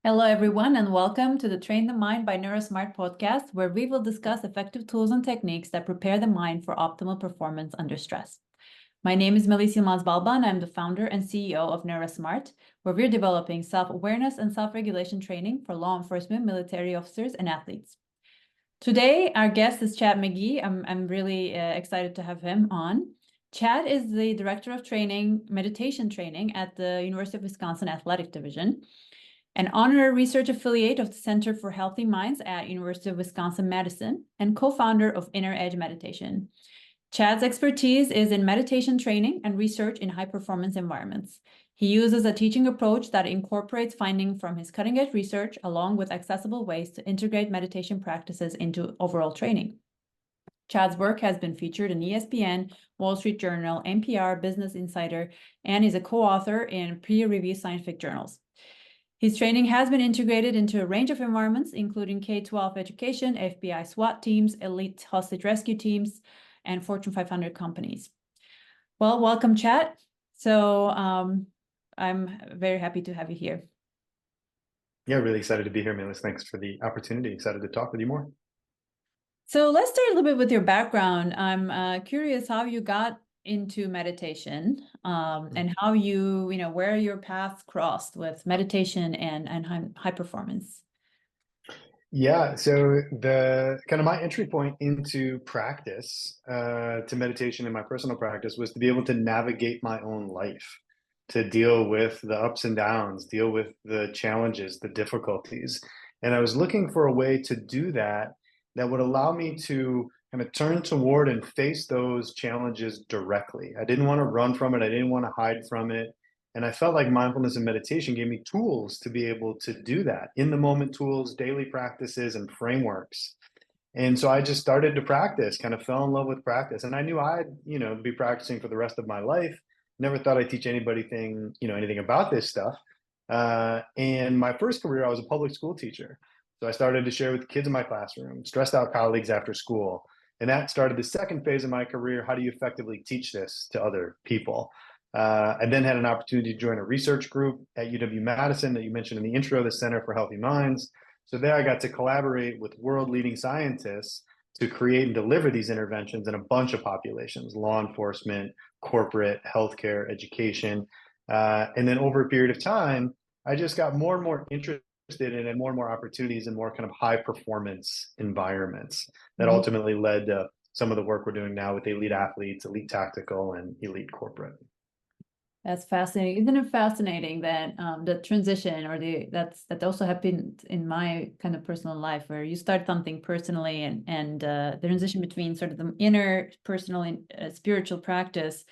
Hello, everyone, and welcome to the Train the Mind by NeuroSmart podcast, where we will discuss effective tools and techniques that prepare the mind for optimal performance under stress. My name is Melis Yılmaz-Balba, and I'm the founder and CEO of NeuroSmart, where we're developing self-awareness and self-regulation training for law enforcement, military officers, and athletes. Today, our guest is Chad McGehee. I'm really excited to have him on. Chad is the Director of Training, Meditation Training at the University of Wisconsin Athletic Division, an honorary research affiliate of the Center for Healthy Minds at University of Wisconsin-Madison, and co-founder of Inner Edge Meditation. Chad's expertise is in meditation training and research in high-performance environments. He uses a teaching approach that incorporates findings from his cutting-edge research along with accessible ways to integrate meditation practices into overall training. Chad's work has been featured in ESPN, Wall Street Journal, NPR, Business Insider, and is a co-author in peer-reviewed scientific journals. His training has been integrated into a range of environments, including K-12 education, FBI SWAT teams, elite hostage rescue teams, and Fortune 500 companies. Well, welcome, Chad. So I'm very happy to have you here. Yeah, really excited to be here, Melis. Thanks for the opportunity. Excited to talk with you more. So let's start a little bit with your background. I'm curious how you got into meditation and how where your paths crossed with meditation and high performance. Yeah, so the kind of my entry point into practice, to meditation in my personal practice was to be able to navigate my own life, to deal with the ups and downs, deal with the challenges, the difficulties. And I was looking for a way to do that that would allow me to kind of turn toward and face those challenges directly. I didn't want to run from it. I didn't want to hide from it. And I felt like mindfulness and meditation gave me tools to be able to do that, in the moment tools, daily practices, and frameworks. And so I just started to practice, kind of fell in love with practice. And I knew I'd, be practicing for the rest of my life. Never thought I'd teach anybody anything about this stuff. And my first career, I was a public school teacher. So I started to share with kids in my classroom, stressed out colleagues after school. And that started the second phase of my career. How do you effectively teach this to other people? I then had an opportunity to join a research group at UW-Madison that you mentioned in the intro, the Center for Healthy Minds. So there I got to collaborate with world-leading scientists to create and deliver these interventions in a bunch of populations: law enforcement, corporate, healthcare, education. And then over a period of time, I just got more and more interested in and more opportunities in more kind of high performance environments that ultimately led to some of the work we're doing now with elite athletes, elite tactical, and elite corporate. That's fascinating. Isn't it fascinating that the transition or that also happened in my kind of personal life, where you start something personally and the transition between sort of the inner personal and spiritual practice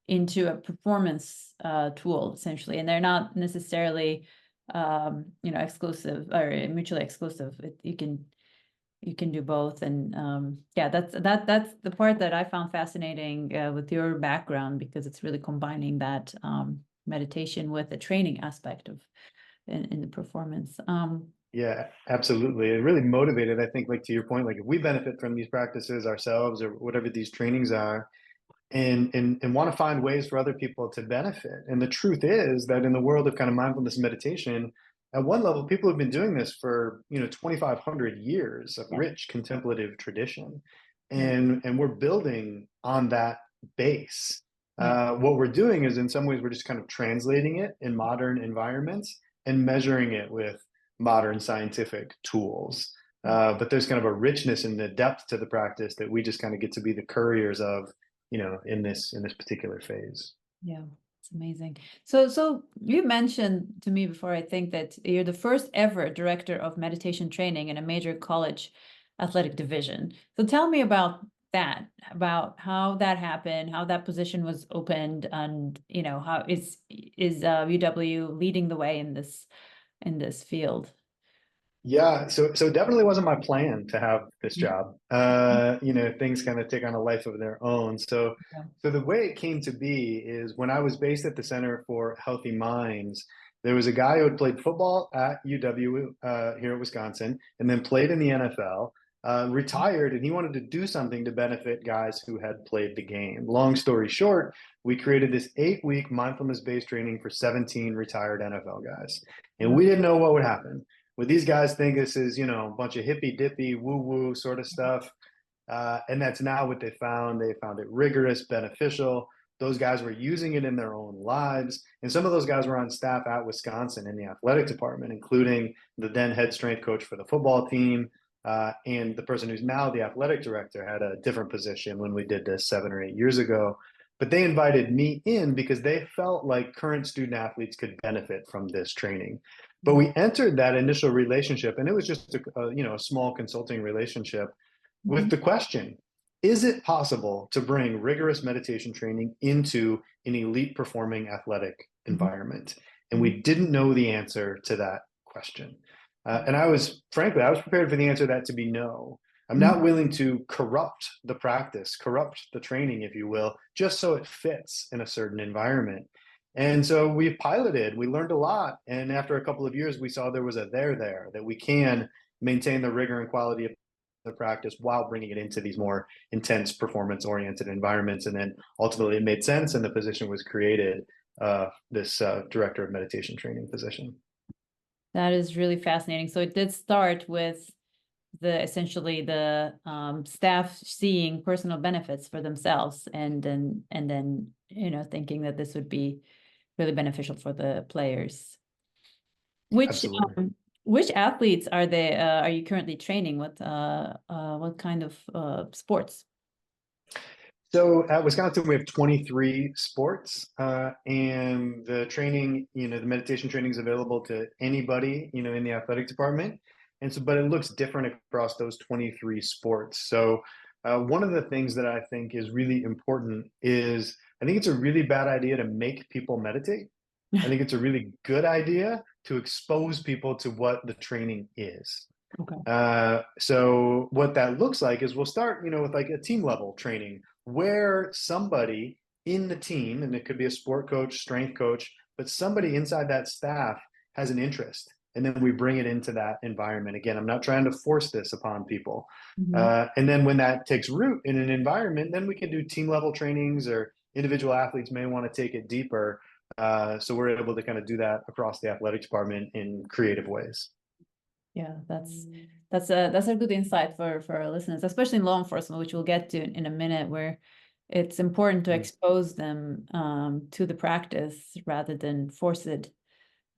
into a performance tool, essentially, and they're not necessarily exclusive or mutually exclusive. You can do both, and that's the part that I found fascinating with your background, because it's really combining that meditation with the training aspect of in the performance. Yeah, absolutely. It really motivated, I think, like to your point, like if we benefit from these practices ourselves or whatever these trainings are, and want to find ways for other people to benefit. And the truth is that in the world of kind of mindfulness and meditation, at one level, people have been doing this for 2,500 years of rich contemplative tradition, and we're building on that base. What we're doing is, in some ways, we're just kind of translating it in modern environments and measuring it with modern scientific tools. But there's kind of a richness and the depth to the practice that we just kind of get to be the couriers of, in this particular phase. Yeah, it's amazing. So you mentioned to me before, I think, that you're the first ever director of meditation training in a major college athletic division. So tell me about that, about how that happened, how that position was opened, and how is UW leading the way in this field? Yeah, so it definitely wasn't my plan to have this job. Things kind of take on a life of their own. So the way it came to be is when I was based at the Center for Healthy Minds, there was a guy who had played football at UW here at Wisconsin, and then played in the NFL. retired, and he wanted to do something to benefit guys who had played the game. Long story short, we created this 8-week mindfulness-based training for 17 retired NFL guys. And we didn't know what would happen. Would these guys think this is, you know, a bunch of hippy-dippy, woo-woo sort of stuff? And that's now what they found. They found it rigorous, beneficial. Those guys were using it in their own lives. And some of those guys were on staff at Wisconsin in the athletic department, including the then head strength coach for the football team. And the person who's now the athletic director had a different position when we did this 7 or 8 years ago. But they invited me in because they felt like current student athletes could benefit from this training. But we entered that initial relationship, and it was just a small consulting relationship with the question, is it possible to bring rigorous meditation training into an elite performing athletic environment? And we didn't know the answer to that question. And I was prepared for the answer to that to be no. I'm not willing to corrupt the practice, corrupt the training, if you will, just so it fits in a certain environment. And so we piloted, we learned a lot. And after a couple of years, we saw there was a there, that we can maintain the rigor and quality of the practice while bringing it into these more intense performance oriented environments. And then ultimately it made sense, and the position was created, this director of meditation training position. That is really fascinating. So it did start with essentially the staff seeing personal benefits for themselves, and then thinking that this would be really beneficial for the players. Which athletes are you currently training? What kind of sports? So at Wisconsin, we have 23 sports, and the training, the meditation training is available to anybody, in the athletic department. And so, but it looks different across those 23 sports. So one of the things that I think is really important is I think it's a really bad idea to make people meditate. I think it's a really good idea to expose people to what the training is. Okay. So what that looks like is we'll start, with like a team level training where somebody in the team, and it could be a sport coach, strength coach, but somebody inside that staff has an interest. And then we bring it into that environment. Again, I'm not trying to force this upon people. And then when that takes root in an environment, then we can do team level trainings, or individual athletes may want to take it deeper. So we're able to kind of do that across the athletic department in creative ways. Yeah, that's a good insight for our listeners, especially in law enforcement, which we'll get to in a minute, where it's important to expose them to the practice rather than force it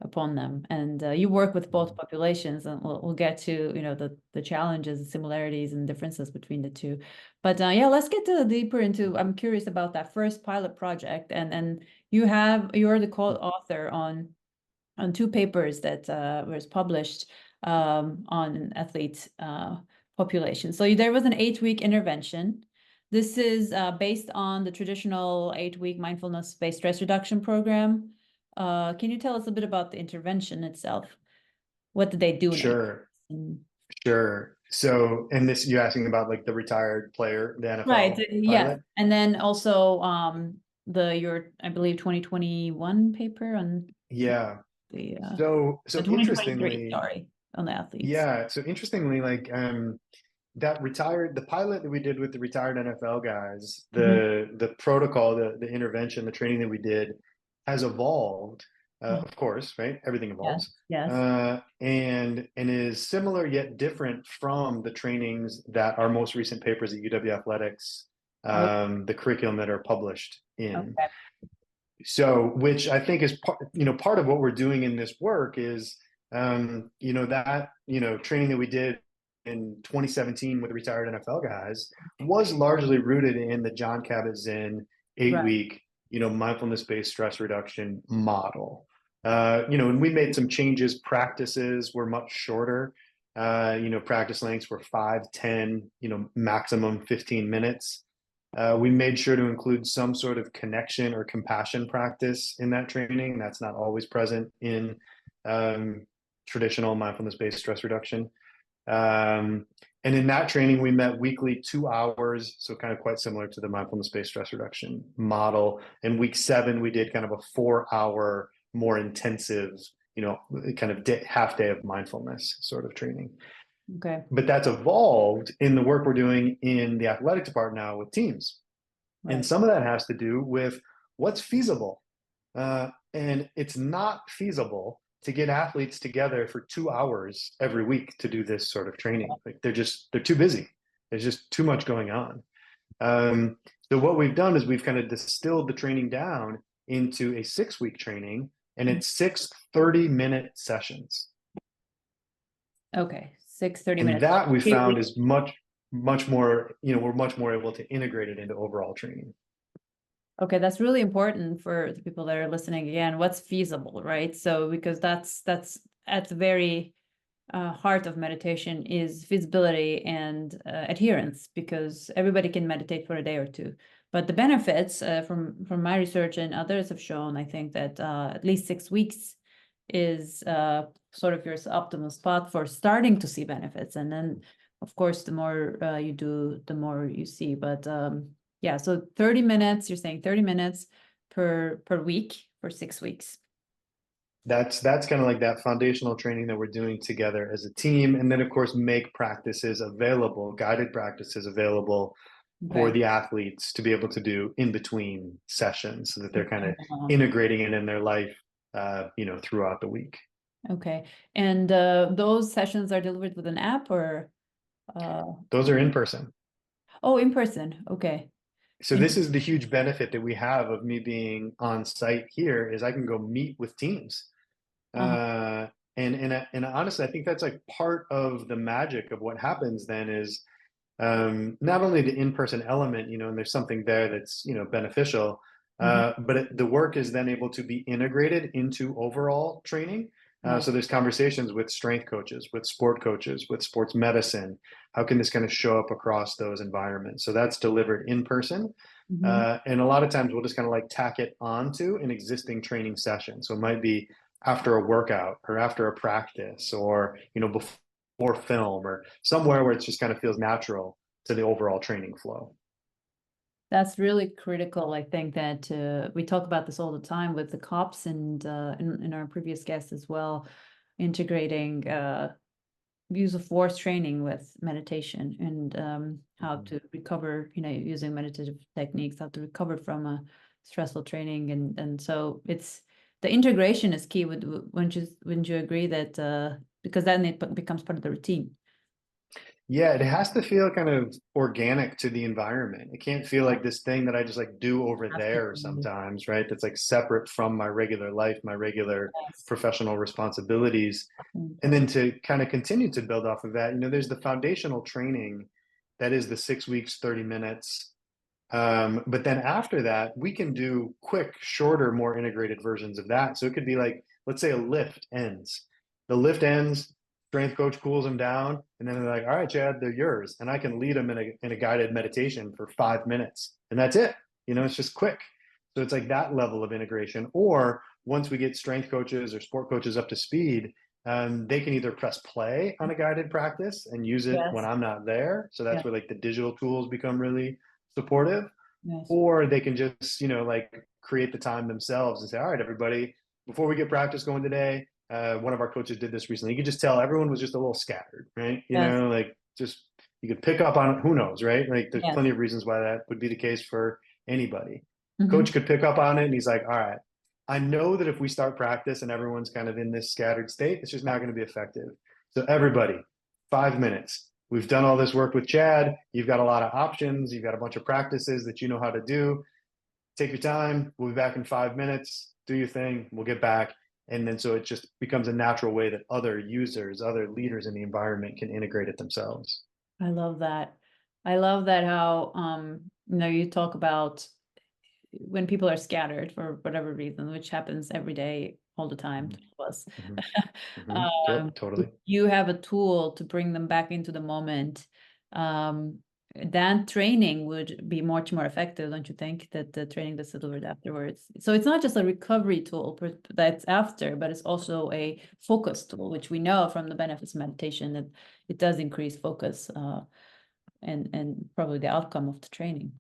upon them. And you work with both populations, and we'll get to the challenges, the similarities, and differences between the two. But yeah, let's get deeper into. I'm curious about that first pilot project, and you're the co-author on 2 papers that was published on athlete population. So there was an 8-week intervention. This is based on the traditional 8-week mindfulness-based stress reduction program. Can you tell us a bit about the intervention itself? What did they do? Sure. So, and this, you're asking about like the retired player, the NFL Right. pilot? Yeah. And then also your, I believe, 2021 paper on the So 2023, interestingly, sorry, on the athletes. Yeah. So interestingly, like the pilot that we did with the retired NFL guys, the protocol, the intervention, the training that we did has evolved. Of course, right? Everything evolves. Yes. And is similar yet different from the trainings that our most recent papers at UW Athletics, the curriculum that are published in. Okay. So, which I think is part of what we're doing in this work is, training that we did in 2017 with the retired NFL guys was largely rooted in the John Kabat-Zinn 8-week, mindfulness-based stress reduction model. And we made some changes. Practices were much shorter. Practice lengths were 5, 10, maximum 15 minutes. We made sure to include some sort of connection or compassion practice in that training. That's not always present in traditional mindfulness-based stress reduction. And in that training, we met weekly 2 hours, so kind of quite similar to the mindfulness-based stress reduction model. In week 7, we did kind of a 4-hour, more intensive, kind of half day of mindfulness sort of training. Okay. But that's evolved in the work we're doing in the athletic department now with teams. And Right. some of that has to do with what's feasible. And it's not feasible to get athletes together for 2 hours every week to do this sort of training. Like they're too busy. There's just too much going on. Um, so what we've done is we've kind of distilled the training down into a 6 week training, and it's 6 30-minute sessions. Okay. 6 30 And minutes. that we found is much more, we're much more able to integrate it into overall training. Okay, that's really important for the people that are listening. Again, what's feasible, right? So because that's at the very heart of meditation is feasibility and adherence, because everybody can meditate for a day or two. But the benefits from my research and others have shown, I think that at least 6 weeks is sort of your optimal spot for starting to see benefits. And then, of course, the more you do, the more you see. But yeah, so 30 minutes, you're saying 30 minutes per week for 6 weeks. That's kind of like that foundational training that we're doing together as a team. And then, of course, make practices available, guided practices available for Okay. the athletes to be able to do in between sessions so that they're kind of Uh, integrating it in their life, throughout the week. Okay. And those sessions are delivered with an app or Those are in person. oh, in person. Okay. So In this is the huge benefit that we have of me being on site here is I can go meet with teams. uh And honestly, I think that's like part of the magic of what happens then is not only the in-person element, and there's something there that's, beneficial, mhm. but the work is then able to be integrated into overall training. Nice. So there's conversations with strength coaches, with sport coaches, with sports medicine. How can this kind of show up across those environments? So that's delivered in person. Mhm. And a lot of times we'll just kind of like tack it onto an existing training session. So it might be after a workout or after a practice or, before film or somewhere where it just kind of feels natural to the overall training flow. That's really critical. I think that we talk about this all the time with the cops and in our previous guests as well, integrating use of force training with meditation and how to recover, using meditative techniques, how to recover from a stressful training. And so it's the integration is key. Wouldn't you agree that because then it becomes part of the routine? Yeah, it has to feel kind of organic to the environment. It can't feel like this thing that I just like do over there Absolutely. sometimes, right? That's like separate from my regular life, my regular Yes. professional responsibilities. And Important. then to kind of continue to build off of that, there's the foundational training that is the 6 weeks, 30 minutes. But then after that, we can do quick, shorter, more integrated versions of that. So it could be like, let's say a lift ends. The lift ends, strength coach cools them down, and then they're like, all right, Chad, they're yours. And I can lead them in a guided meditation for 5 minutes. And that's it. It's just quick. So it's like that level of integration. Or once we get strength coaches or sport coaches up to speed, they can either press play on a guided practice and use it when Yes. I'm not there. So that's Yes. where like the digital tools become really supportive, Yes. or they can just like create the time themselves and say, all right, everybody, before we get practice going today, one of our coaches did this recently. You could just tell everyone was just a little scattered, right? Yes. Like just you could pick up on it. Who knows, right? Like there's Yes. plenty of reasons why that would be the case for anybody. Mhm. Coach could pick up on it and he's like, all right, I know that if we start practice and everyone's kind of in this scattered state, it's just not going to be effective. So everybody, 5 minutes. We've done all this work with Chad. You've got a lot of options. You've got a bunch of practices that you know how to do. Take your time. We'll be back in 5 minutes. Do your thing. We'll get back. And then so it just becomes a natural way that other users, other leaders in the environment can integrate it themselves. I love that. I love that how you talk about when people are scattered for whatever reason, which happens every day, all the time to all of us. Mm-hmm. Mm-hmm. Yep, If totally. you have a tool to bring them back into the moment, um, then training would be much more effective, don't you think? That the training that's delivered afterwards. So it's not just a recovery tool that's after, but it's also a focus tool, which we know from the benefits of meditation that it does increase focus and probably the outcome of the training.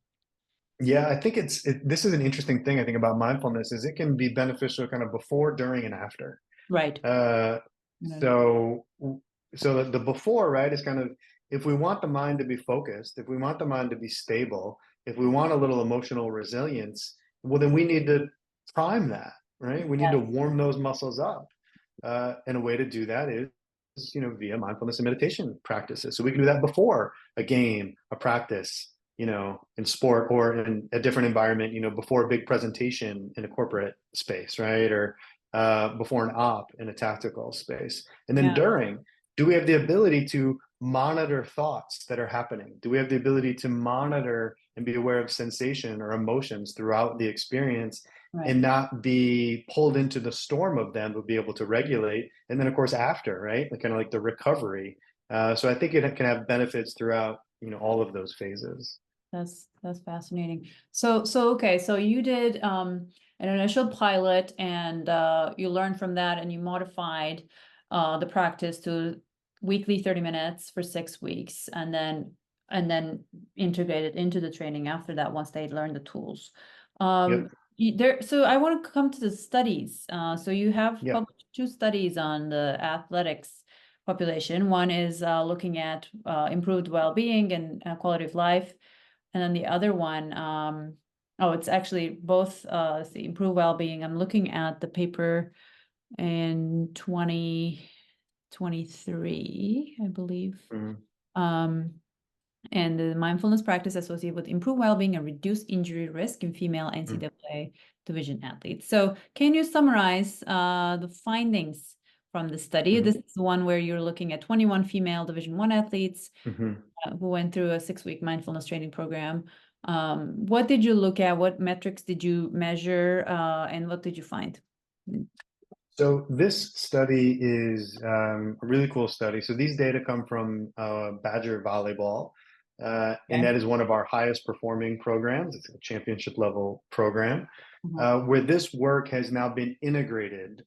Yeah, I think this is an interesting thing I think about mindfulness is it can be beneficial kind of before, during, and after. Right. Uh, Right. so so the before, right, is kind of, if we want the mind to be focused, if we want the mind to be stable, if we want a little emotional resilience, well, then we need to prime that, right? We need to Yes. warm those muscles up. And a way to do that is, via mindfulness and meditation practices. So we can do that before a game, a practice, in sport or in a different environment, before a big presentation in a corporate space, right? Or before an op in a tactical space. And then Yeah. during, do we have the ability to monitor thoughts that are happening? Do we have the ability to monitor and be aware of sensation or emotions throughout the experience Right. and not be pulled into the storm of them, but be able to regulate? And then, of course, after, right? Kind of like the recovery. So I think it can have benefits throughout, all of those phases. That's fascinating. So okay, so you did an initial pilot, and you learned from that, and you modified the practice to weekly 30 minutes for 6 weeks, and then integrated into the training after that once they learned the tools. Yep. So I want to come to the studies. So you have Yeah. published 2 studies on the athletics population. One is looking at improved well-being and quality of life. And then the other one, oh, it's actually both, let's see, improve well-being. I'm looking at the paper in 2023, I believe. Mhm. And the mindfulness practice associated with improved well-being and reduced injury risk in female Mhm. NCAA division athletes. So can you summarize the findings from the study? Mhm. This is the one where you're looking at 21 female Division I athletes Mhm. who went through a 6-week mindfulness training program. What did you look at? What metrics did you measure? And what did you find? So this study is a really cool study. So these data come from Badger Volleyball, and Okay. that is one of our highest performing programs. It's a championship level program, Mhm. where this work has now been integrated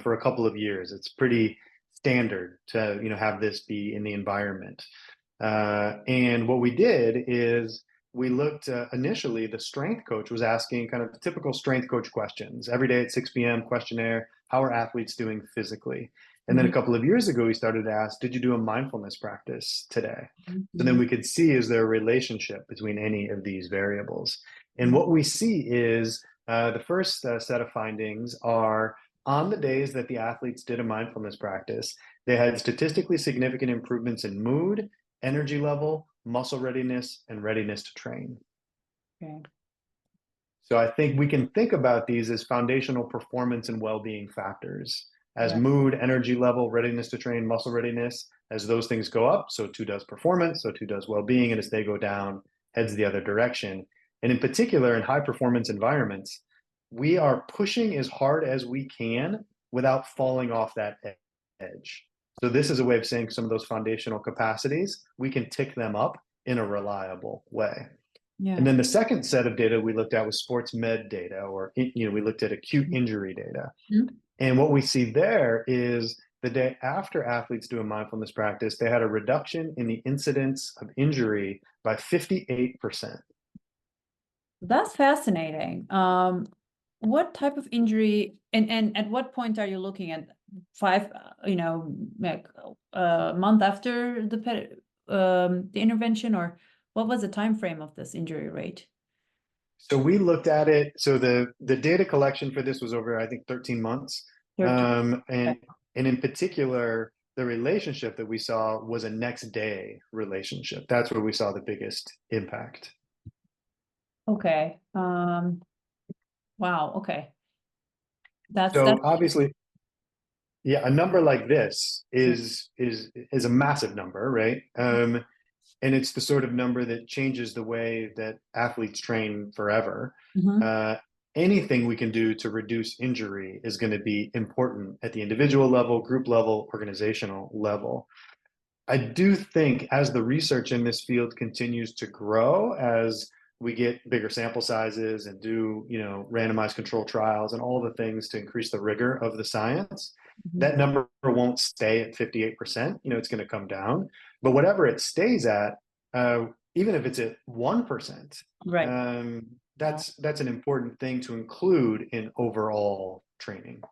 for a couple of years. It's pretty standard to have this be in the environment. And what we did is we looked initially, the strength coach was asking kind of typical strength coach questions every day at 6 p.m. questionnaire. How are athletes doing physically? And then a Mhm. couple of years ago, we started to ask, did you do a mindfulness practice today? So then Mhm. we could see, is there a relationship between any of these variables? And Mhm. what we see is the first set of findings are on the days that the athletes did a mindfulness practice, they had statistically significant improvements in mood, energy level, muscle readiness, and readiness to train. Okay. So I think we can think about these as foundational performance and well-being factors. As Right. mood, energy level, readiness to train, muscle readiness, as those things go up, so too does performance, so too does well-being, and as they go down, heads the other direction. And in particular, in high performance environments, we are pushing as hard as we can without falling off that edge. So this is a way of saying some of those foundational capacities, we can tick them up in a reliable way. And Yeah. then the second set of data we looked at was sports med data, or we looked at acute injury data. Mhm. And what we see there is the day after athletes do a mindfulness practice, they had a reduction in the incidence of injury by 58%. That's fascinating. What type of injury, and at what point are you looking at 5, like a month after the intervention, or what was the time frame of this injury rate? So we looked at it. So the data collection for this was over, I think, 13 months. 13. Okay. And in particular, the relationship that we saw was a next day relationship. That's where we saw the biggest impact. Okay. Wow. Okay. That's So obviously, yeah, a number like this yeah. is a massive number, right? And it's the sort of number that changes the way that athletes train forever. Mhm. Uh, Anything we can do to reduce injury is going to be important at the individual level, group level, organizational level. I do think as the research in this field continues to grow, as we get bigger sample sizes and do, randomized control trials and all the things to increase the rigor of the science, Mhm. that number won't stay at 58%. It's going to come down. But whatever it stays at, even if it's at 1%, Right. um, Yeah. that's an important thing to include in overall training.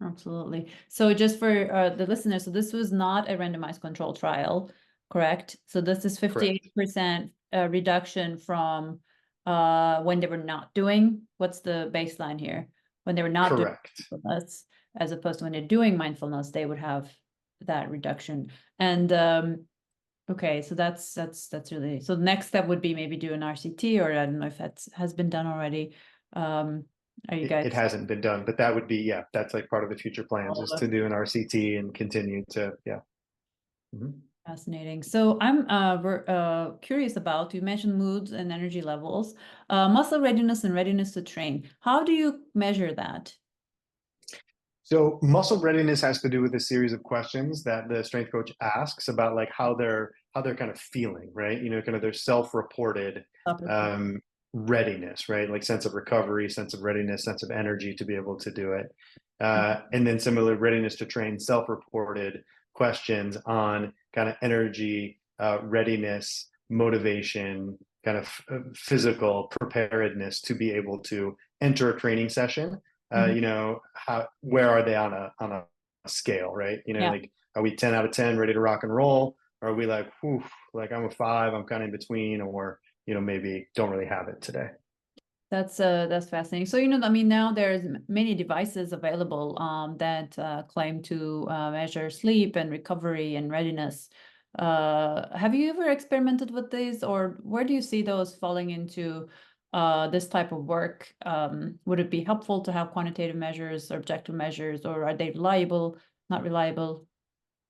Absolutely. So just for the listeners, so this was not a randomized control trial, correct? So this is Correct. 58% reduction from when they were not doing, what's the baseline here? When they were not doing Correct. mindfulness, as opposed to when they're doing mindfulness, they would have that reduction. And okay, so that's really, so the next step would be maybe do an RCT, or I don't know if that has been done already. Are you It guys? hasn't been done, but that would be, yeah, that's like part of the future plans is to do an RCT and continue to, yeah. Mhm. Fascinating. So I'm curious about, you mentioned moods and energy levels, muscle readiness and readiness to train. How do you measure that? So muscle readiness has to do with a series of questions that the strength coach asks about like how they're kind of feeling, right? You know, kind of their self-reported Self-report. um, readiness, right? Like sense of recovery, sense of readiness, sense of energy to be able to do it. And then similar readiness to train, self-reported questions on kind of energy, readiness, motivation, kind of physical preparedness to be able to enter a training session. Mhm. You know, where are they on a scale, right? You know, Yeah, like are we 10 out of 10 ready to rock and roll? Or are we like, whew, like I'm a 5, I'm kind of in between, or you know, maybe don't really have it today. that's fascinating. So, I mean, now there's many devices available that claim to measure sleep and recovery and readiness. Have you ever experimented with these, or where do you see those falling into this type of work? Would it be helpful to have quantitative measures or objective measures, or are they reliable, not reliable?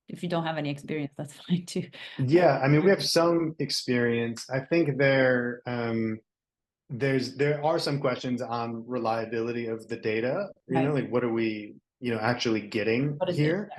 If you don't have any experience, that's fine too. Yeah, I mean, we have some experience. I think there are some questions on reliability of the data, you know, Right. like what are we, you know, actually getting What is it? here?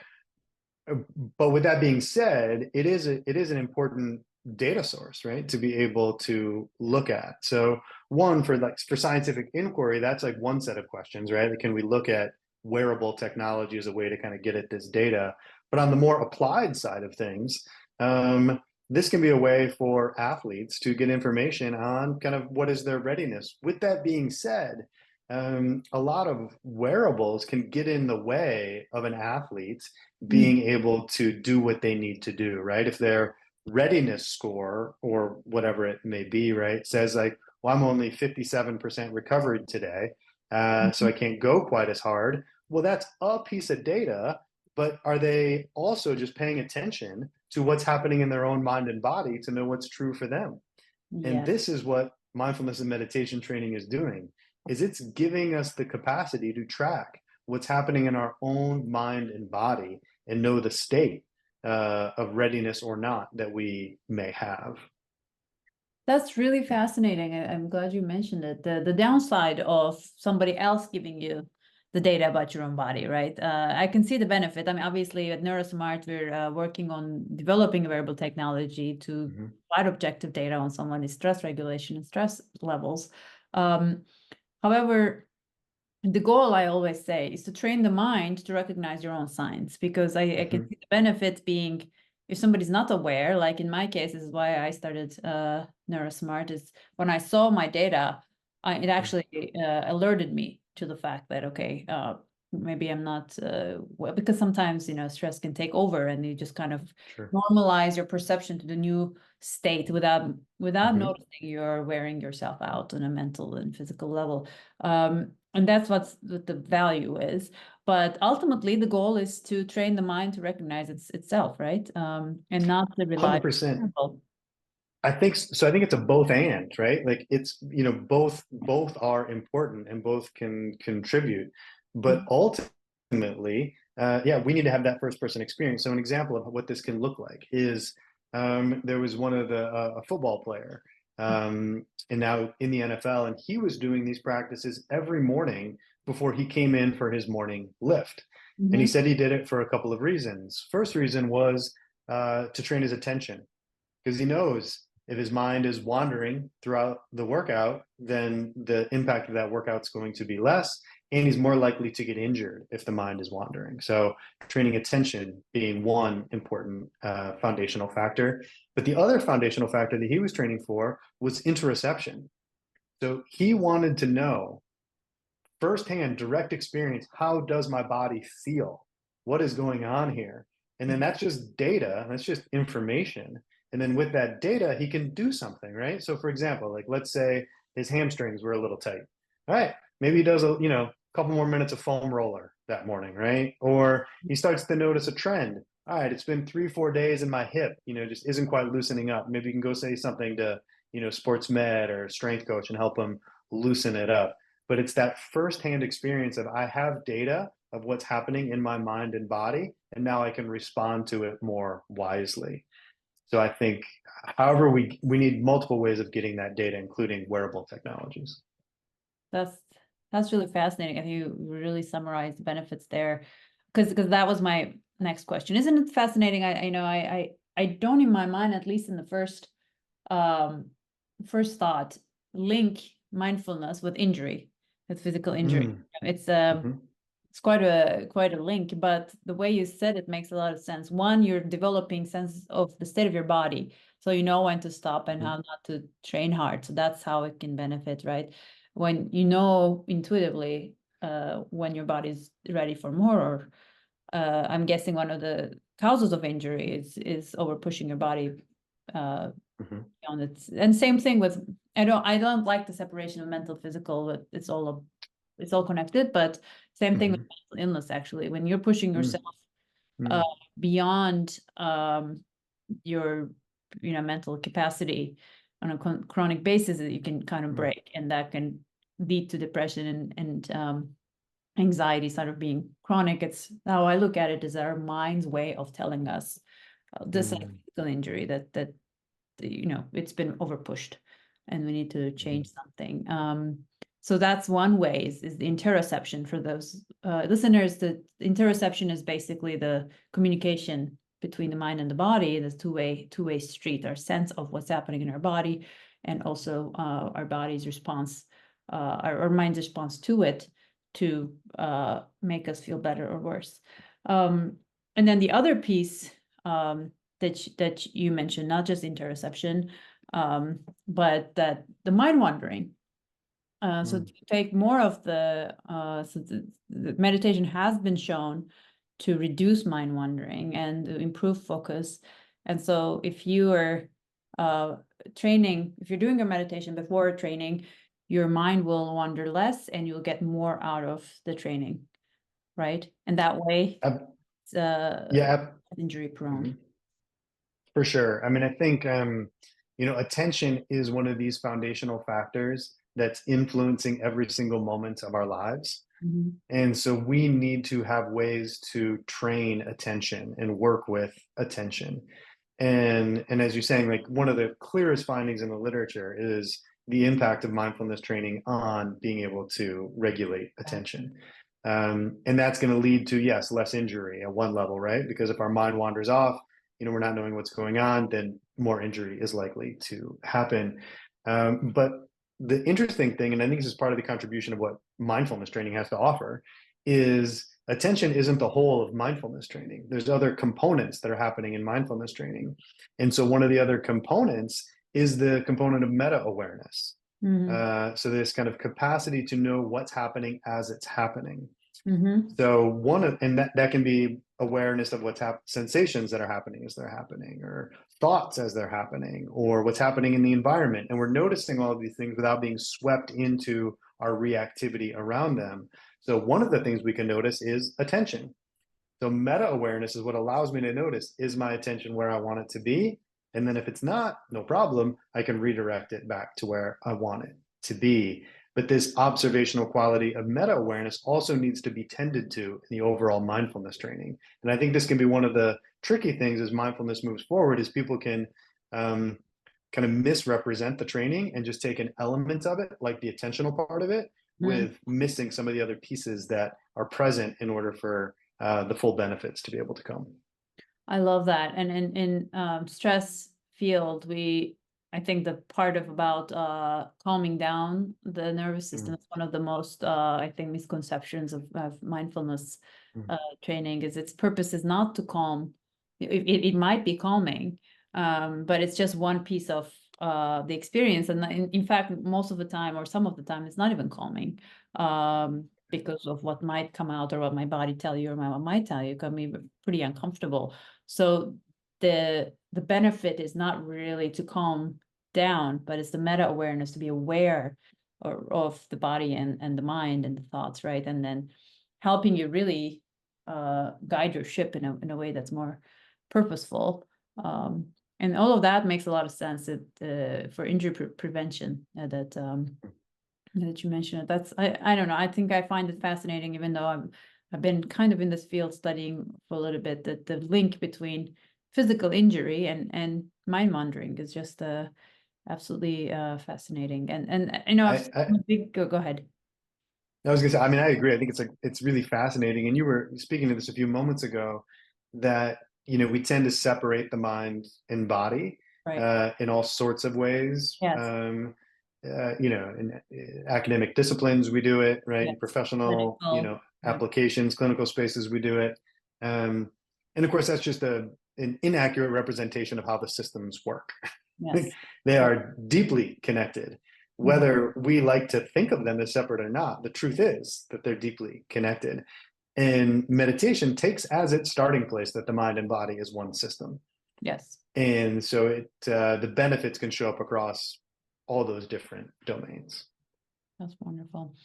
But with that being said, it is an important data source, right? To be able to look at. So one for scientific inquiry, that's like one set of questions, right? Like, can we look at wearable technology as a way to kind of get at this data? But on the more applied side of things, this can be a way for athletes to get information on kind of what is their readiness. With that being said, a lot of wearables can get in the way of an athlete Mm. being able to do what they need to do, right? If their readiness score or whatever it may be, right, says like, well, I'm only 57% recovered today, so I Mhm. can't go quite as hard. Well, that's a piece of data, but are they also just paying attention to what's happening in their own mind and body to know what's true for them? And Yeah. this is what mindfulness and meditation training is doing, is it's giving us the capacity to track what's happening in our own mind and body and know the state of readiness or not that we may have. That's really fascinating. I'm glad you mentioned it. The downside of somebody else giving you the data about your own body, right? I can see the benefit. I mean, obviously at Neurosmart, we're working on developing wearable technology to Mhm. provide objective data on someone's stress regulation and stress levels. Um, However, the goal, I always say, is to train the mind to recognize your own signs, because I can Mhm. see the benefit being, if somebody's not aware, like in my case, this is why I started Neurosmart, is when I saw my data, it actually alerted me to the fact that, okay, maybe I'm not, well, because sometimes, stress can take over and you just kind of Sure. normalize your perception to the new state without Mhm. noticing you're wearing yourself out on a mental and physical level. And that's what the value is. But ultimately, the goal is to train the mind to recognize itself, right? And not to rely 100%. on people. I think it's a both and, right? Like it's, you know, both are important and both can contribute. But ultimately, yeah, we need to have that first person experience. So an example of what this can look like is there was one of the a football player, and now in the NFL, and he was doing these practices every morning before he came in for his morning lift. And he Mhm. said he did it for a couple of reasons. First reason was to train his attention, because he knows if his mind is wandering throughout the workout, then the impact of that workout is going to be less, and he's more likely to get injured if the mind is wandering. So, training attention being one important foundational factor. But the other foundational factor that he was training for was interoception. So, he wanted to know firsthand direct experience. How does my body feel? What is going on here? And then that's just data, that's just information. And then with that data, he can do something, right? So for example, like let's say his hamstrings were a little tight. All right, maybe he does a couple more minutes of foam roller that morning, right? Or he starts to notice a trend. All right, it's been 3-4 days and my hip, just isn't quite loosening up. Maybe you can go say something to, sports med or strength coach and help him loosen it up. But it's that firsthand experience of I have data of what's happening in my mind and body, and now I can respond to it more wisely. So I think, however, we need multiple ways of getting that data, including wearable technologies. That's really fascinating. I think you really summarized the benefits there, because that was my next question. Isn't it fascinating? I don't, in my mind, at least in the first thought, link mindfulness with injury, with physical injury. It's quite a link, but the way you said it makes a lot of sense. One, you're developing sense of the state of your body, so you know when to stop and how not to train hard. So that's how it can benefit, right? When you know intuitively when your body's ready for more, or I'm guessing one of the causes of injury is over pushing your body on its. And same thing with, I don't like the separation of mental physical, but it's all connected. But same thing with mental illness, actually, when you're pushing yourself beyond your mental capacity on a chronic basis, that you can kind of break, and that can lead to depression and anxiety sort of being chronic. It's how I look at it, is our mind's way of telling us this is a physical injury, that it's been overpushed and we need to change something. So that's one way, is the interoception. For those listeners, the interoception is basically the communication between the mind and the body, this two-way street, our sense of what's happening in our body, and also our body's response, our mind's response to it, to make us feel better or worse. And then the other piece that you mentioned, not just interoception, but that the mind wandering. So to take more of the meditation has been shown to reduce mind wandering and improve focus. And so if you are training, if you're doing a meditation before training, your mind will wander less and you'll get more out of the training, right? And that way, it's injury prone. For sure. I mean, I think, attention is one of these foundational factors that's influencing every single moment of our lives. And so we need to have ways to train attention and work with attention. And as you're saying, like, one of the clearest findings in the literature is the impact of mindfulness training on being able to regulate attention. And that's going to lead to, yes, less injury at one level, right? Because if our mind wanders off, we're not knowing what's going on, then more injury is likely to happen. But the interesting thing, and I think this is part of the contribution of what mindfulness training has to offer, is attention isn't the whole of mindfulness training. There's other components that are happening in mindfulness training. And so one of the other components is the component of meta-awareness. So this kind of capacity to know what's happening as it's happening. So that can be awareness of what's sensations that are happening as they're happening, or thoughts as they're happening, or what's happening in the environment. And we're noticing all of these things without being swept into our reactivity around them. So one of the things we can notice is attention. So meta-awareness is what allows me to notice, is my attention where I want it to be? And then if it's not, no problem, I can redirect it back to where I want it to be. But this observational quality of meta-awareness also needs to be tended to in the overall mindfulness training. And I think this can be one of the tricky things as mindfulness moves forward, is people can kind of misrepresent the training and just take an element of it, like the attentional part of it, with missing some of the other pieces that are present in order for the full benefits to be able to come. I love that. And in stress field, I think the part about calming down the nervous system is one of the most, I think, misconceptions of mindfulness training. Is its purpose is not to calm. It might be calming, but it's just one piece of the experience. And in fact, most of the time, or some of the time, it's not even calming, because of what might come out or what my body tell you or my mind might tell you. It can be pretty uncomfortable. So the benefit is not really to calm down, but it's the meta awareness, to be aware of the body and the mind and the thoughts, right? And then helping you really guide your ship in a way that's more purposeful. And all of that makes a lot of sense for injury prevention, that you mentioned. That's I don't know. I think I find it fascinating, even though I've been kind of in this field studying for a little bit, that the link between physical injury and mind wandering is just absolutely fascinating. And you know, go ahead. I was gonna say, I mean, I agree. I think it's really fascinating. And you were speaking to this a few moments ago that, we tend to separate the mind and body Right. in all sorts of ways. Yes. In academic disciplines, we do it, right? In Yes. professional, Clinical. Right. applications, clinical spaces, we do it. And of course, that's just an inaccurate representation of how the systems work. Yes. They are deeply connected. Mhm. Whether we like to think of them as separate or not, the truth is that they're deeply connected. And meditation takes as its starting place that the mind and body is one system. Yes. And so the benefits can show up across all those different domains. That's wonderful.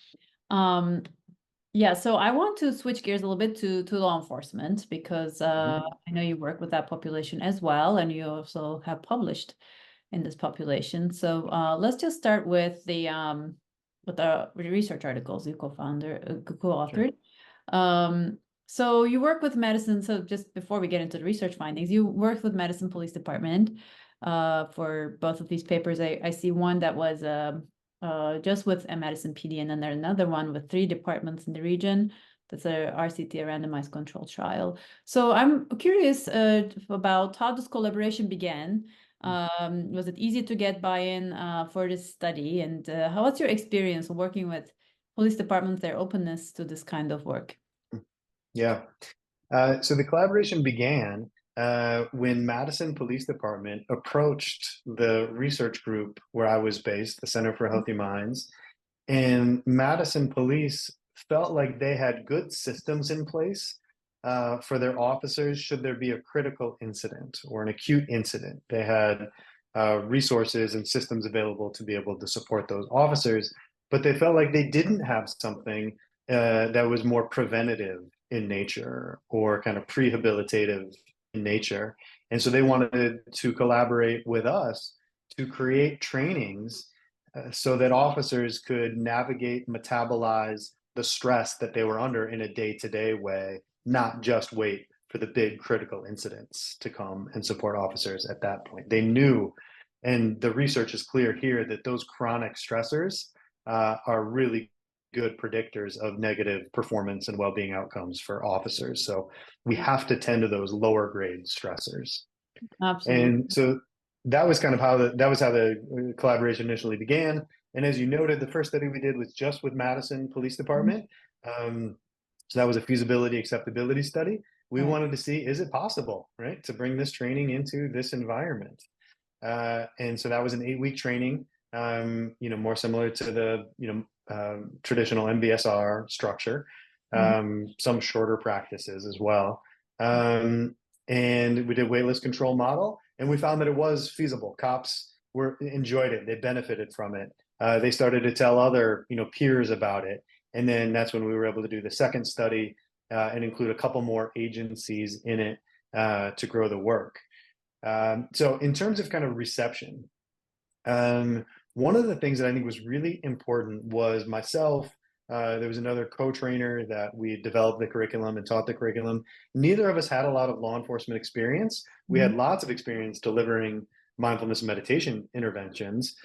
Yeah, so I want to switch gears a little bit to law enforcement, because I know you work with that population as well, and you also have published in this population. So let's just start with the research articles you co-authored. Sure. So you work with medicine. So just before we get into the research findings, you worked with Medicine Police Department for both of these papers. I see one that was just with a Medicine PD, and then there's another one with 3 departments in the region. That's a RCT, a randomized controlled trial. So I'm curious about how this collaboration began. Was it easy to get buy-in for this study? And what's your experience working with police departments, their openness to this kind of work? Yeah. So the collaboration began when Madison Police Department approached the research group where I was based, the Center for Healthy Minds, and Madison Police felt like they had good systems in place for their officers should there be a critical incident or an acute incident. They had resources and systems available to be able to support those officers, but they felt like they didn't have something that was more preventative in nature or kind of prehabilitative in nature. And so they wanted to collaborate with us to create trainings so that officers could navigate, metabolize the stress that they were under in a day-to-day way, not just wait for the big critical incidents to come and support officers at that point. They knew, and the research is clear here, that those chronic stressors are really good predictors of negative performance and well-being outcomes for officers. So we have to tend to those lower grade stressors. Absolutely. And so that was kind of how the collaboration initially began. And as you noted, the first study we did was just with Madison Police Department. So that was a feasibility acceptability study. We wanted to see, is it possible, right, to bring this training into this environment? And so that was an 8-week training, more similar to the, traditional MBSR structure, some shorter practices as well. And we did waitlist control model, and we found that it was feasible. Cops enjoyed it. They benefited from it. They started to tell other, peers about it. And then that's when we were able to do the second study and include a couple more agencies in it to grow the work. So in terms of kind of reception, one of the things that I think was really important was myself. There was another co-trainer that we developed the curriculum and taught the curriculum. Neither of us had a lot of law enforcement experience. We had lots of experience delivering mindfulness and meditation interventions.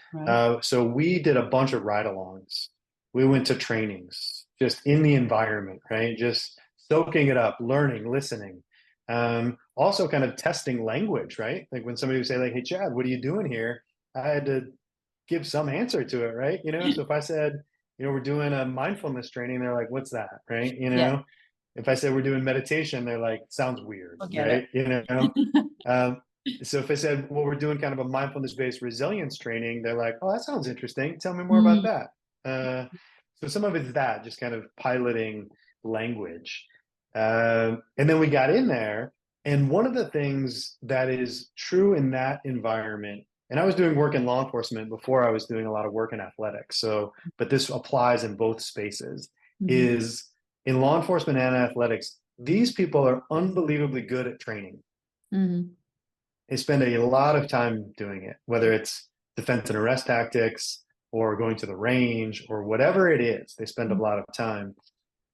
So we did a bunch of ride-alongs. We went to trainings just in the environment, right? Just soaking it up, learning, listening. Also kind of testing language, right? Like when somebody would say like, hey, Chad, what are you doing here? I had to give some answer to it, right? So if I said, we're doing a mindfulness training, they're like, what's that, right? If I said we're doing meditation, they're like, sounds weird, right? So if I said, well, we're doing kind of a mindfulness-based resilience training, they're like, oh, that sounds interesting. Tell me more about Mm, that. So some of it's that, just kind of piloting language. And then we got in there, and one of the things that is true in that environment, and I was doing work in law enforcement before I was doing a lot of work in athletics. So, but this applies in both spaces, mhm, is in law enforcement and athletics, these people are unbelievably good at training. mhm. They spend a lot of time doing it, whether it's defense and arrest tactics or going to the range or whatever it is. They spend a lot of time.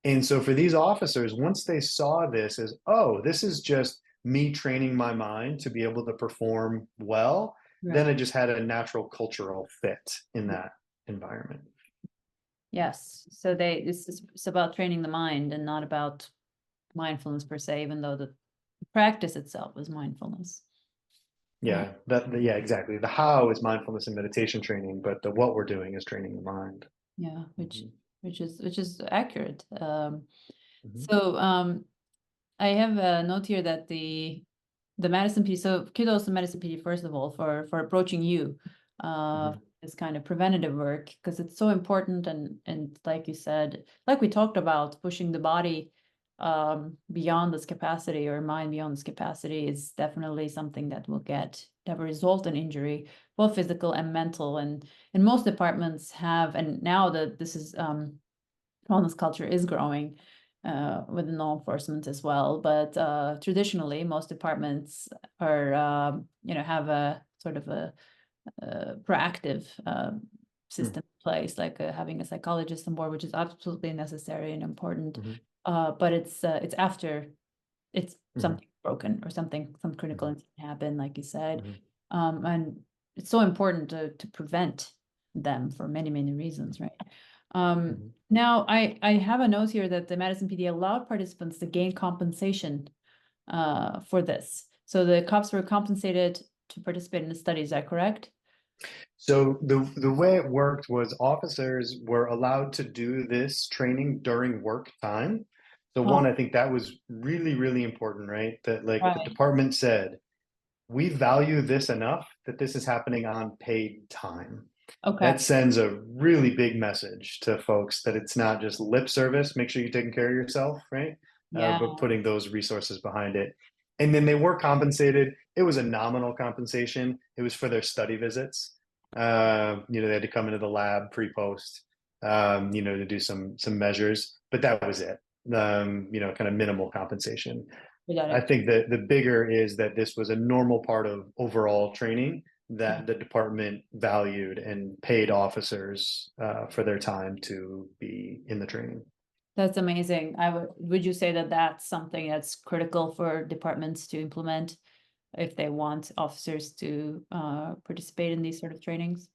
And so for these officers, once they saw this as, oh, this is just me training my mind to be able to perform well, then Right. it just had a natural cultural fit in that environment. Yes. So it's about training the mind and not about mindfulness per se, even though the practice itself is mindfulness. Right. Yeah, exactly. The how is mindfulness and meditation training, but the what we're doing is training the mind. Yeah, Mhm. which is accurate. Mhm. So I have a note here that the Madison PD. So kudos to Madison PD first of all for approaching you, Mhm. this kind of preventative work because it's so important and like you said, like we talked about, pushing the body beyond its capacity or mind beyond its capacity is definitely something that will result in injury, both physical and mental. And most departments have, and now that this is wellness culture is growing within law enforcement as well. But traditionally, most departments are, have a sort of a proactive Mhm. system in place, like having a psychologist on board, which is absolutely necessary and important. Mhm. But it's after it's Mhm. something broken or some critical Mhm. incident happened, like you said, Mhm. and it's so important to prevent them for many many reasons, right? Mhm. Now I have a note here that the Madison PD allowed participants to gain compensation for this, so the cops were compensated to participate in the study. Is that correct? So the way it worked was officers were allowed to do this training during work time. So Oh, one, I think that was really, really important, right? That like the right. department said, we value this enough that this is happening on paid time. Okay. That sends a really big message to folks that it's not just lip service, make sure you're taking care of yourself, right? Yeah. But putting those resources behind it. And then they were compensated. It was a nominal compensation. It was for their study visits. They had to come into the lab pre-post, to do some measures, but that was it. Kind of minimal compensation. We got I it. think that the bigger is that this was a normal part of overall training that the department valued and paid officers for their time to be in the training. That's amazing. Would you say that that's something that's critical for departments to implement if they want officers to participate in these sort of trainings?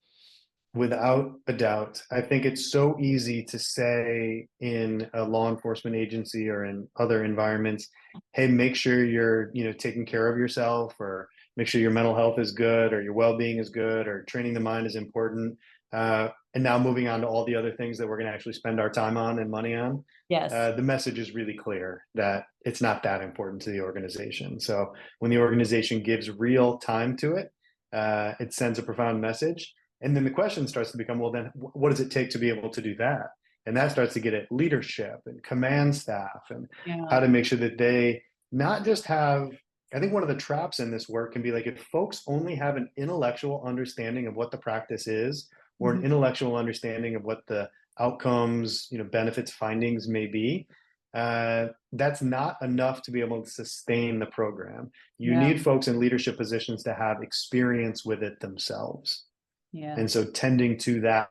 Without a doubt, I think it's so easy to say in a law enforcement agency or in other environments, hey, make sure you're, taking care of yourself, or make sure your mental health is good, or your well-being is good, or training the mind is important. And now moving on to all the other things that we're going to actually spend our time on and money on. Yes. The message is really clear that it's not that important to the organization. So when the organization gives real time to it, it sends a profound message. And then the question starts to become, well, then what does it take to be able to do that? And that starts to get at leadership and command staff and how Yeah. to make sure that they not just have, I think one of the traps in this work can be like if folks only have an intellectual understanding of what the practice is, or an Mhm. intellectual understanding of what the outcomes, benefits, findings may be, that's not enough to be able to sustain the program. You Yeah. need folks in leadership positions to have experience with it themselves. And Yes. so tending to that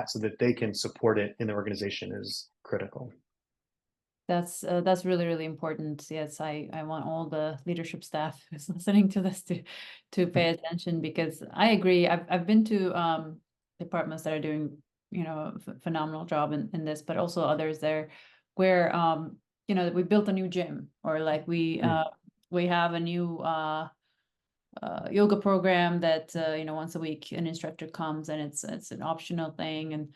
so that they can support it in the organization is critical. That's really, really important. Yes, I want all the leadership staff who's listening to this to pay attention because I agree. I've been to departments that are doing, phenomenal job in this, but also others there where we built a new gym, or like we have a new yoga program that once a week an instructor comes and it's an optional thing, and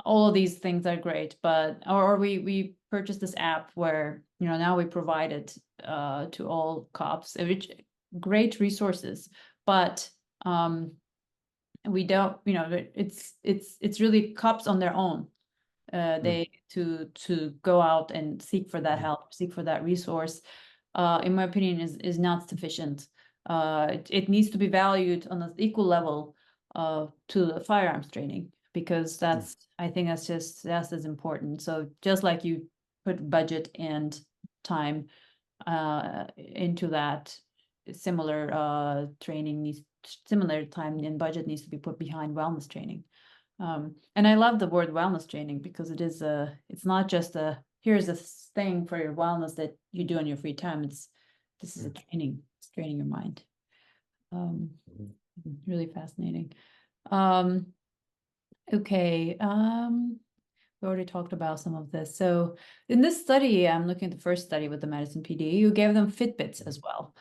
all of these things are great. But or we purchased this app where now we provide it to all cops, which great resources, but we don't, it's really cops on their own. They to go out and seek for that help, seek for that resource, in my opinion, is not sufficient. It needs to be valued on an equal level to the firearms training, because I think that's just as important. So just like you put budget and time into that, similar similar time and budget needs to be put behind wellness training. And I love the word wellness training, because it's not just here's a thing for your wellness that you do in your free time. This is a training. It's training your mind. Really fascinating. Okay. We already talked about some of this. So in this study, I'm looking at the first study with the Medicine PD, you gave them Fitbits as well.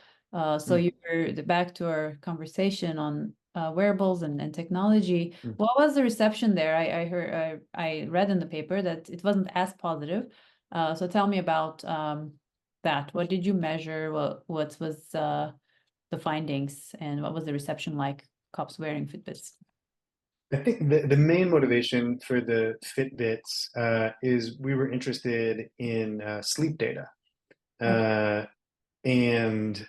So you're back to our conversation on wearables and technology. What was the reception there? I read in the paper that it wasn't as positive. So tell me about that. What did you measure? What was the findings, and what was the reception like, cops wearing Fitbits? I think the main motivation for the Fitbits is we were interested in sleep data. And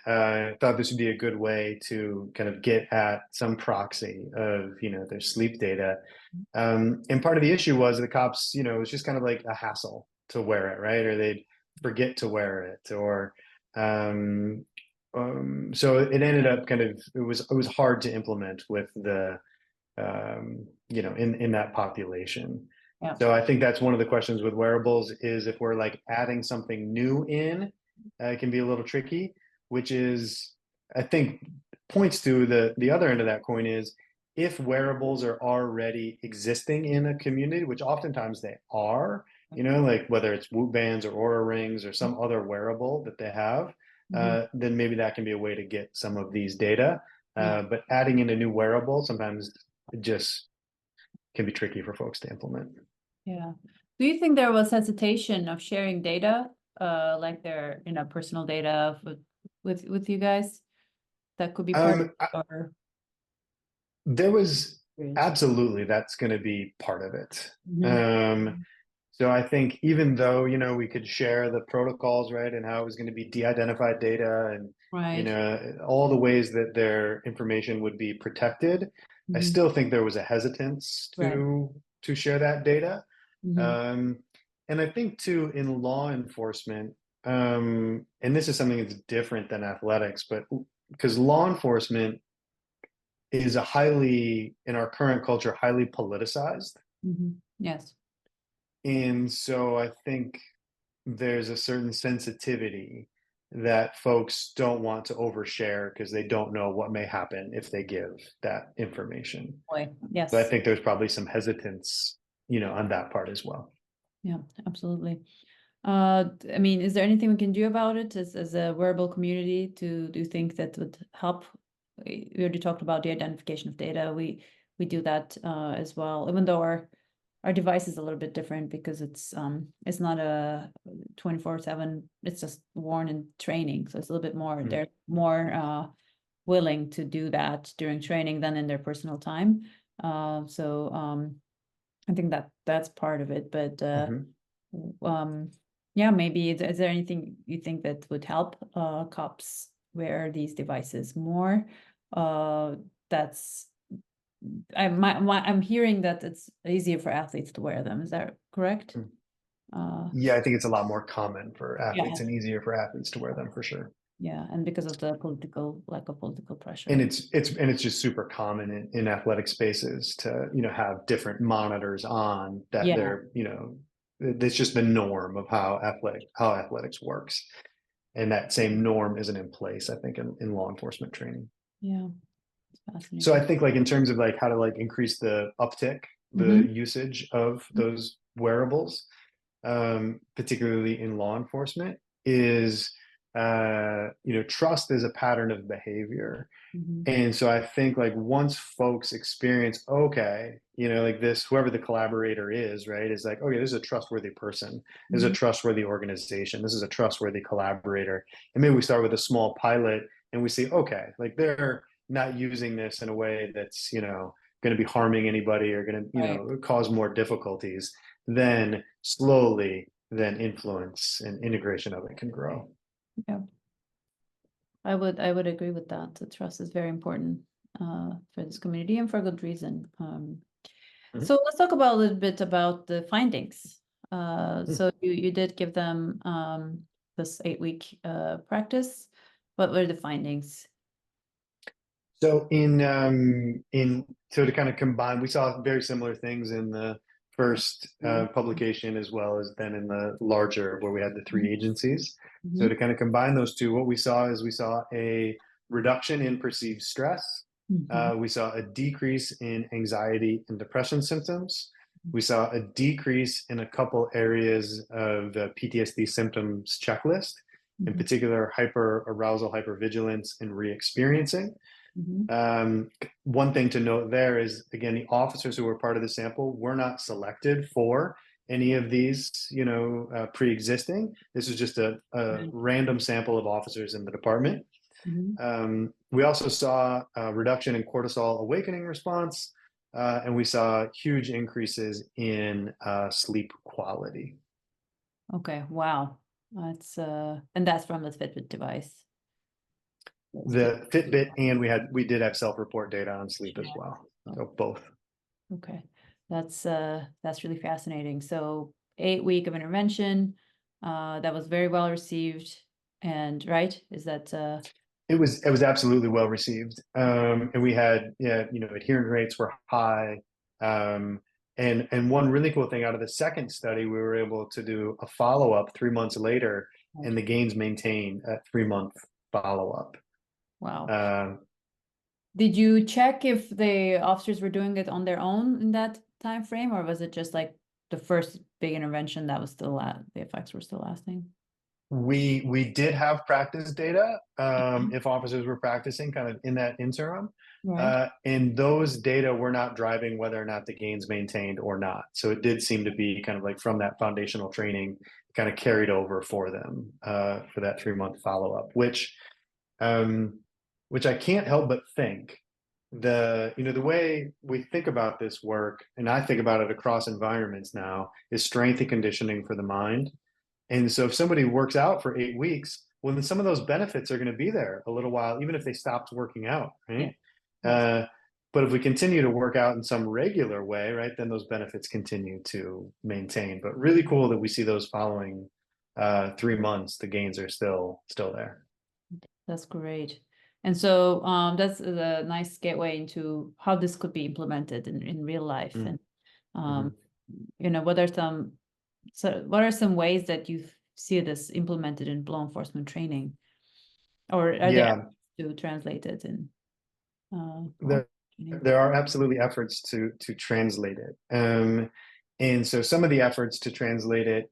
thought this would be a good way to kind of get at some proxy of, their sleep data. And part of the issue was the cops, it was just kind of like a hassle to wear it, right? Or they'd forget to wear it, or so it ended up kind of, it was hard to implement with the in that population. Yeah. So I think that's one of the questions with wearables, is if we're like adding something new in, it can be a little tricky, which is, I think, points to the other end of that coin, is if wearables are already existing in a community, which oftentimes they are, like whether it's Whoop bands or Aura rings or some other wearable that they have, then maybe that can be a way to get some of these data. But adding in a new wearable, sometimes it just can be tricky for folks to implement. Yeah. Do you think there was hesitation of sharing data, like their, personal data with you guys? That could be part of our... There was absolutely, that's going to be part of it. So I think even though, we could share the protocols, right, and how it was going to be de-identified data and, all the ways that their information would be protected, I still think there was a hesitance to share that data. And I think too, in law enforcement, and this is something that's different than athletics, but because law enforcement is in our current culture, highly politicized. Yes. And so I think there's a certain sensitivity that folks don't want to overshare because they don't know what may happen if they give that information. Yes. So I think there's probably some hesitance, on that part as well. Yeah, absolutely. I mean, is there anything we can do about it as a wearable community? Do you think that would help? We already talked about the identification of data. We do that as well, even though our device is a little bit different, because it's not a 24/7. It's just worn in training, so it's a little bit more. They're more willing to do that during training than in their personal time. So I think that's part of it. But yeah, maybe is there anything you think that would help cops wear these devices more? I'm hearing that it's easier for athletes to wear them. Is that correct? Yeah, I think it's a lot more common for athletes and easier for athletes to wear them, for sure. Yeah, and because of the lack of political pressure. And it's just super common in athletic spaces to, have different monitors on that they're, it's just the norm of how athletics works. And that same norm isn't in place, I think, in law enforcement training. Yeah. So I think like in terms of like how to like increase the uptick, the usage of those wearables, particularly in law enforcement, is trust is a pattern of behavior. And so I think like once folks experience, okay, like this, whoever the collaborator is, right, is like, okay, this is a trustworthy person. This is a trustworthy organization. This is a trustworthy collaborator. And maybe we start with a small pilot, and we see, okay, like they're not using this in a way that's, going to be harming anybody or going to, Right. cause more difficulties, then slowly, then influence and integration of it can grow. Yeah. I would agree with that. The trust is very important for this community and for good reason. So let's talk about a little bit about the findings. So you did give them this 8-week practice. What were the findings? So so to kind of combine, we saw very similar things in the first publication as well as then in the larger where we had the 3 agencies. So to kind of combine those two, what we saw is we saw a reduction in perceived stress. We saw a decrease in anxiety and depression symptoms. We saw a decrease in a couple areas of the PTSD symptoms checklist, in particular hyperarousal, hypervigilance, and re-experiencing. One thing to note there is, again, the officers who were part of the sample were not selected for any of these, pre-existing. This is just a random sample of officers in the department. We also saw a reduction in cortisol awakening response, and we saw huge increases in sleep quality. Okay, wow. That's and that's from the Fitbit device. The Fitbit, and we did have self-report data on sleep as well. So both. Okay, that's really fascinating. So 8-week of intervention, that was very well received, and right? Is that It was absolutely well received, and we had adherence rates were high, and one really cool thing out of the second study, we were able to do a follow-up 3 months later, and the gains maintained at 3-month follow-up. wow. Did you check if the officers were doing it on their own in that time frame, or was it just like the first big intervention that was still the effects were still lasting? We did have practice data if officers were practicing kind of in that interim. Right. And those data were not driving whether or not the gains maintained or not. So it did seem to be kind of like from that foundational training kind of carried over for them for that 3-month follow-up, which I can't help but think the way we think about this work, and I think about it across environments now, is strength and conditioning for the mind. And so if somebody works out for 8 weeks, well, then some of those benefits are going to be there a little while, even if they stopped working out, right? Yeah. But if we continue to work out in some regular way, right, then those benefits continue to maintain. But really cool that we see those following 3 months, the gains are still there. That's great. And so that's a nice gateway into how this could be implemented in real life. And what are some ways that you see this implemented in law enforcement training, or are there to translate it in? There are absolutely efforts to translate it, and so some of the efforts to translate it,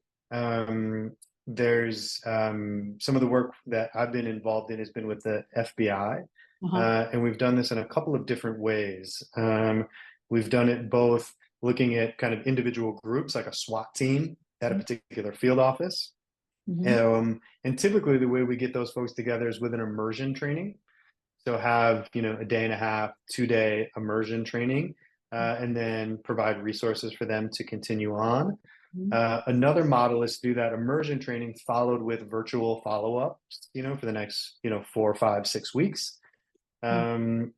there's some of the work that I've been involved in has been with the FBI, and we've done this in a couple of different ways. We've done it both looking at kind of individual groups, like a SWAT team at a particular field office. And typically the way we get those folks together is with an immersion training. So have, a day and a half, 2-day immersion training, and then provide resources for them to continue on. Another model is to do that immersion training followed with virtual follow-ups, for the next, 4, 5, 6 weeks. So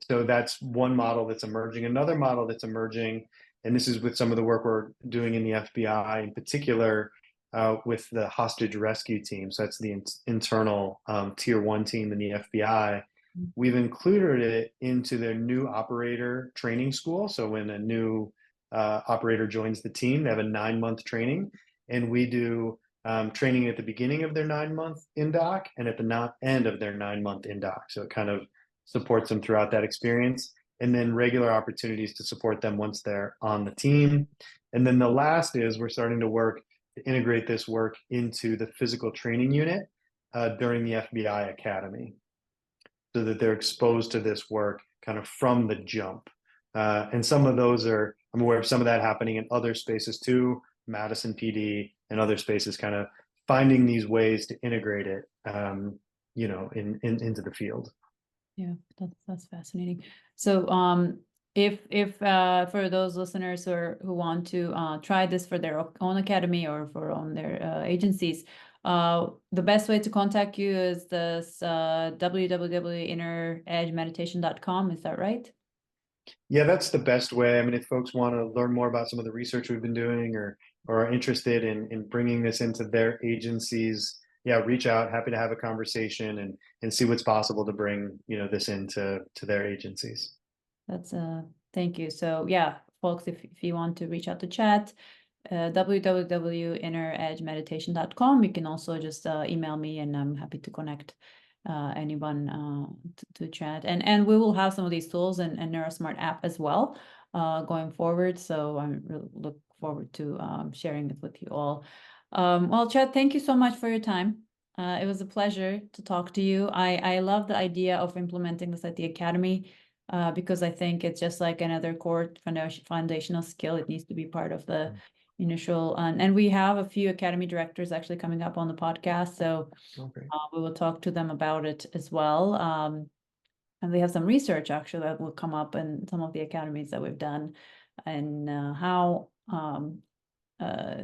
that's one model that's emerging. Another model that's emerging, and this is with some of the work we're doing in the FBI in particular, with the hostage rescue team. So that's the internal tier 1 team in the FBI. We've included it into their new operator training school. So when a new operator joins the team, they have a 9-month training, and we do training at the beginning of their 9-month indoc and at the end of their 9-month indoc. So it kind of supports them throughout that experience, and then regular opportunities to support them once they're on the team. And then the last is we're starting to work to integrate this work into the physical training unit during the FBI Academy, so that they're exposed to this work kind of from the jump. And some of those I'm aware of some of that happening in other spaces too, Madison PD and other spaces, kind of finding these ways to integrate it, into the field. Yeah, that's fascinating. So, if for those listeners who want to try this for their own academy or for on their agencies, the best way to contact you is this www.inneredgemeditation.com. Is that right? Yeah, that's the best way. I mean, if folks want to learn more about some of the research we've been doing, or are interested in bringing this into their agencies, yeah, reach out. Happy to have a conversation and see what's possible to bring this into their agencies. That's thank you. So yeah, folks, if you want to reach out to chat, www.inneredgemeditation.com. You can also just email me, and I'm happy to connect anyone to chat. And we will have some of these tools and NeuroSmart app as well going forward. So I really look forward to sharing it with you all. Well, Chad, thank you so much for your time. It was a pleasure to talk to you. I love the idea of implementing this at the academy. Because I think it's just like another core foundational skill. It needs to be part of the initial, and we have a few academy directors actually coming up on the podcast, so Okay. we will talk to them about it as well. And we have some research actually that will come up in some of the academies that we've done, and how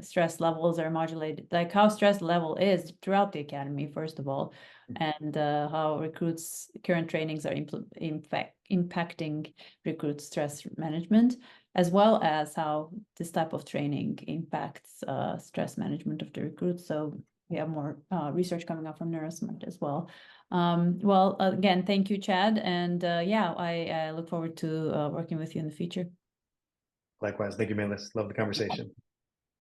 stress levels are modulated, like how stress level is throughout the academy, first of all, and how recruits' current trainings are impacting recruits' stress management, as well as how this type of training impacts stress management of the recruits. So we have more research coming up from NeuroSmart as well. Well, again, thank you, Chad. And yeah, I look forward to working with you in the future. Likewise. Thank you, Melis. Love the conversation.